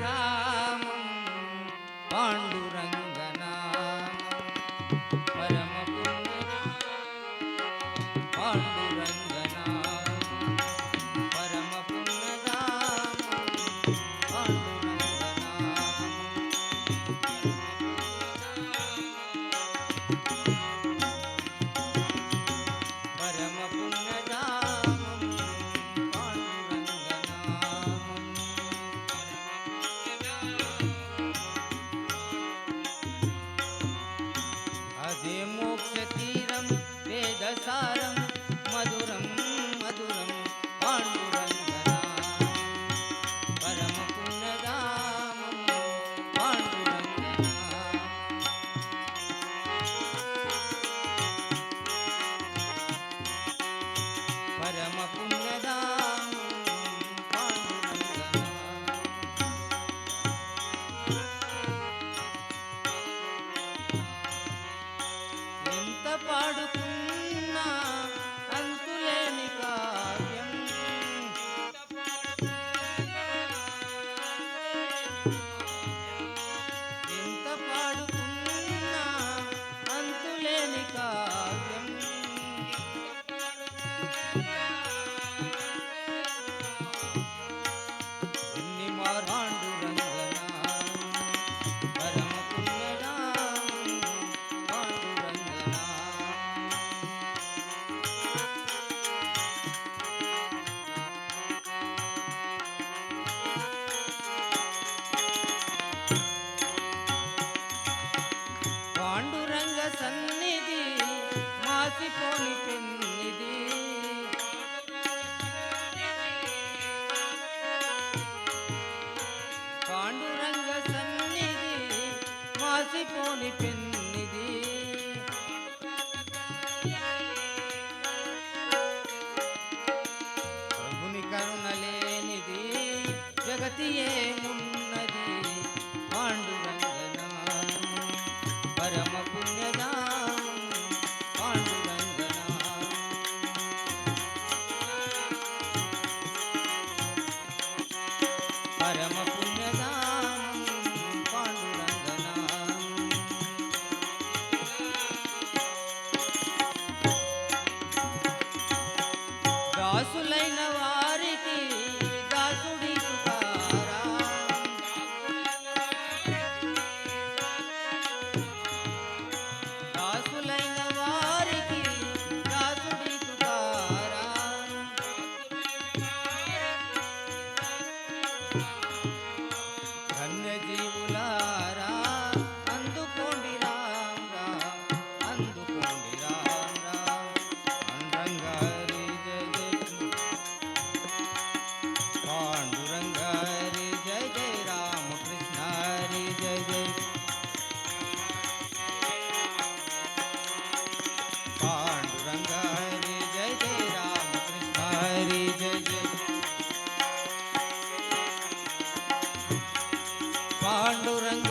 धामं पाण्डुरङ्गनामं परमपुण्यधामं पाण्डुरङ्गनामं परमपुण्यधामं अदे मोक्षतीरं वेदसारं मधुरं मधुरं पाण्डुरङ्गनामं परमपुण्यधामं पाण्डुरङ्गनामं परमपुण्यधामं ఎంత పాడుకున్నా అంతులేని కావ్యం ఎంత పాడుకున్నా అంతులేని కావ్యం ఎన్ని పాండురంగనామం పరమపుణ్యధామం పాండురంగ సన్నిధి మాసిపోని పెన్నిది పాండురంగ సన్నిధి మాసిపోని పెన్నిది ప్రభుని కరుణలేనిది జగతి ఏమున్నది పాండురంగనామం परमपुण्यधामं पाण्डुरङ्गनामं परमपुण्यधामं पाण्डुरङ्गनामं दासुलैन वारिकी दासुडी तुकाराम దాసులైన వారికి దాసుడి తుకారాం ధన్యజీవులారా అందుకోండి రామ్ రామ్ అందుకోండి రామ్ రామ్ పాండురంగారి జయ జయ పాండురంగారి జయ జయ రామకృష్ణారి జయ జయ पांडुरंग हरि जय जय राम कृष्ण हरि जय जय पांडुरंग